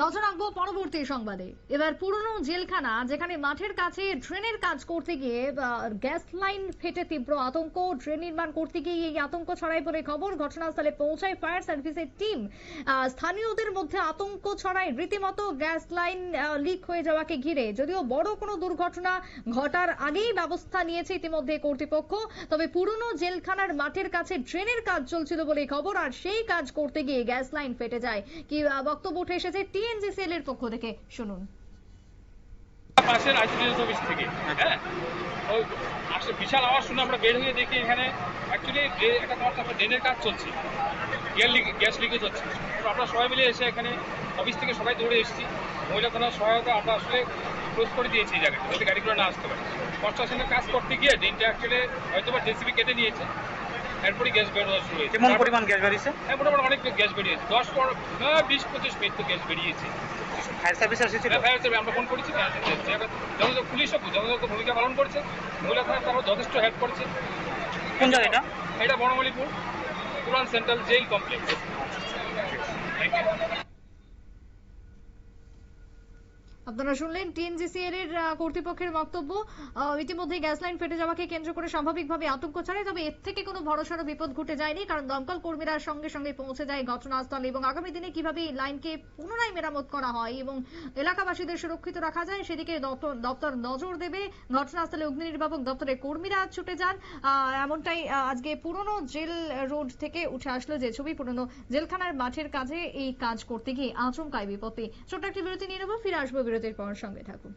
নজর রাখবো পরবর্তী সংবাদে। এবার পুরনো জেলখানা যেখানে মাঠের কাছে ড্রেনের কাজ করতে গিয়ে গ্যাস লাইন ফেটে তীব্র আতঙ্ক, ড্রেন নির্মাণ করতে গিয়ে এই আতঙ্ক ছড়ায় পড়ে খবর। ঘটনাস্থলে পৌঁছায় ফায়ার সার্ভিসের টিম। স্থানীয়দের মধ্যে আতঙ্ক ছড়ায় রীতিমতো গ্যাস লাইন লিক হয়ে যাওয়াকে ঘিরে। যদিও বড় কোনো দুর্ঘটনা ঘটার আগেই ব্যবস্থা নিয়েছে ইতিমধ্যে কর্তৃপক্ষ, তবে পুরনো জেলখানার মাঠের কাছে ড্রেনের কাজ চলছিল বলে খবর, আর সেই কাজ করতে গিয়ে গ্যাস লাইন ফেটে যায়। কি বক্তব্য উঠে এসেছে টিএনজিসিএল এর পক্ষ থেকে, শুনুন। পাশের আইসিডিএস অফিস থেকে ওই আসলে বিশাল আওয়াজ শুনে আমরা বের হয়ে দেখি এখানে অ্যাকচুয়ালি একটা ড্রেনের কাজ চলছে, গ্যাস লিকেজ হচ্ছে। তো আমরা সবাই মিলে এসে এখানে অফিস থেকে সবাই দৌড়ে এসেছি। মহিলা থানার সহায়তা আমরা আসলে ক্লোজ করে দিয়েছি এই জায়গাটা, যাতে গাড়িগুলো না আসতে পারে। কনস্ট্রাকশনের কাজ করতে গিয়ে ড্রেনটা অ্যাকচুয়ালি হয়তো বা জেসিবি কেটে নিয়েছে, এরপরে গ্যাস বেরোনো শুরু হয়েছে। কেমন পরিমাণ গ্যাস বেরিয়েছে? হ্যাঁ, মোটামুটি অনেক গ্যাস বেরিয়েছে, 20-25 মিনিট তো গ্যাস বেরিয়েছে। ফায়ার সার্ভিস এসেছিল? ফায়ার সার্ভিস আমরা ফোন করেছি, যথাযথ পুলিশও যথাযথ ভূমিকা পালন করছে, মহিলা থানা তারা যথেষ্ট হেল্প করছে। কোন জায়গা এটা? বনমালীপুর পুরান সেন্ট্রাল জেল কমপ্লেক্স। আপনারা শুনলেন টিএনজিসিএল এর কর্তৃপক্ষের বক্তব্য। ইতিমধ্যে গ্যাস লাইন ফেটে যাওয়াকে কেন্দ্র করে স্বাভাবিকভাবে আতঙ্ক ছড়ায়, তবে এর থেকে কোনো বড়সড় বিপদ ঘটে যায়নি, কারণ দমকল কর্মীরা সঙ্গে সঙ্গে পৌঁছে যায় ঘটনাস্থলে। এবং আগামী দিনে কিভাবে এই লাইনকে পুনরায় মেরামত করা হয় এবং এলাকাবাসীদের সুরক্ষিত রাখা যায় সেদিকে দপ্তর নজর দেবে। ঘটনাস্থলে অগ্নি নির্বাপক দপ্তরের কর্মীরা ছুটে যান। এমনটাই আজকে পুরনো জেল রোড থেকে উঠে আসলো যে ছবি, পুরনো জেলখানার মাঠের কাছে এই কাজ করতে গিয়ে আচমকাই বিপত্তি। ছোট্ট একটি বিরতি নিয়ে নেবো, ফিরে আসবো বিরতির পর, সঙ্গে থাকুন।